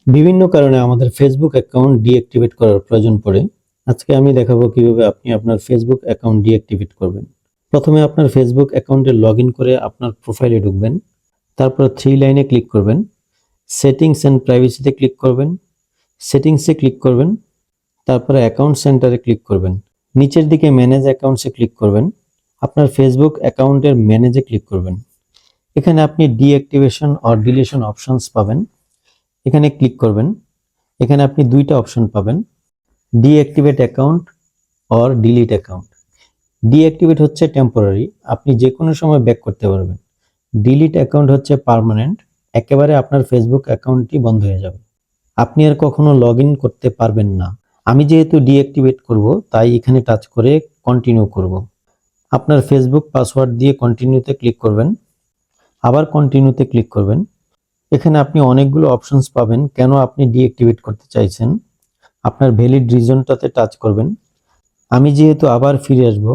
বিভিন্ন কারণে আমাদের ফেসবুক অ্যাকাউন্ট ডিঅ্যাক্টিভেট করার প্রয়োজন পড়ে। আজকে আমি দেখাবো কিভাবে আপনি আপনার ফেসবুক অ্যাকাউন্ট ডিঅ্যাক্টিভেট করবেন। প্রথমে আপনার ফেসবুক অ্যাকাউন্টে লগইন করে আপনার প্রোফাইলে ঢুকবেন। তারপর 3 লাইনে ক্লিক করবেন। সেটিংস এন্ড প্রাইভেসিতে ক্লিক করবেন। সেটিংসে ক্লিক করবেন। তারপরে অ্যাকাউন্ট সেন্টারে ক্লিক করবেন। নিচের দিকে ম্যানেজ অ্যাকাউন্টসে ক্লিক করবেন। আপনার ফেসবুক অ্যাকাউন্টের ম্যানেজে ক্লিক করবেন। এখানে আপনি ডিঅ্যাক্টিভেশন অর ডিলিশন অপশনস পাবেন। এখানে ক্লিক করবেন। এখানে আপনি দুইটা অপশন পাবেন, deactivate account or delete account. Deactivate হচ্ছে টেম্পোরারি, আপনি যে কোনো সময় ব্যাক করতে পারবেন। ডিলিট অ্যাকাউন্ট হচ্ছে পার্মানেন্ট, একেবারে আপনার ফেসবুক অ্যাকাউন্টটি বন্ধ হয়ে যাবে, আপনি আর কখনো লগ ইন করতে পারবেন না। আমি যেহেতু ডিঅ্যাক্টিভেট করব তাই এখানে টাচ করে কন্টিনিউ করব। আপনার ফেসবুক পাসওয়ার্ড দিয়ে কন্টিনিউতে ক্লিক করবেন, আবার কন্টিনিউতে ক্লিক করবেন। এখানে আপনি অনেকগুলো অপশনস পাবেন কেন আপনি ডিঅ্যাক্টিভেট করতে চাইছেন। আপনার ভ্যালিড রিজনটাতে টাচ করবেন। আমি যেহেতু আবার ফিরে আসব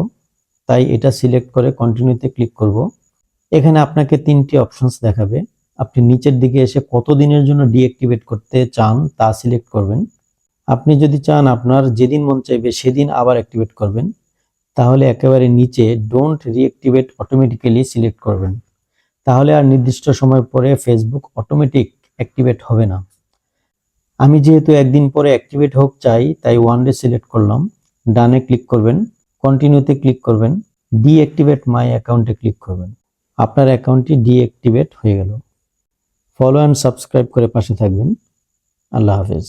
তাই এটা সিলেক্ট করে কন্টিনিউতে ক্লিক করব। এখানে আপনাকে 3টি অপশনস দেখাবে, আপনি নিচের দিকে এসে কতদিনের জন্য ডিঅ্যাক্টিভেট করতে চান তা সিলেক্ট করবেন। আপনি যদি চান আপনার যেদিন মন চাইবে সেদিন আবার অ্যাক্টিভেট করবেন, তাহলে একেবারে নিচে ডোন্ট রিঅ্যাক্টিভেট অটোমেটিক্যালি সিলেক্ট করবেন। তাহলে আর নির্দিষ্ট সময় পরে ফেসবুক অটোমেটিক অ্যাক্টিভেট হবে না। আমি যেহেতু একদিন পরে অ্যাক্টিভেট হোক চাই তাই ওয়ান ডে সিলেক্ট করলাম। ডানে ক্লিক করবেন, কন্টিনিউতে ক্লিক করবেন, ডিঅ্যাক্টিভেট মাই অ্যাকাউন্টে ক্লিক করবেন। আপনার অ্যাকাউন্টটি ডিঅ্যাক্টিভেট হয়ে গেল। ফলো অ্যান্ড সাবস্ক্রাইব করে পাশে থাকবেন। আল্লাহ হাফেজ।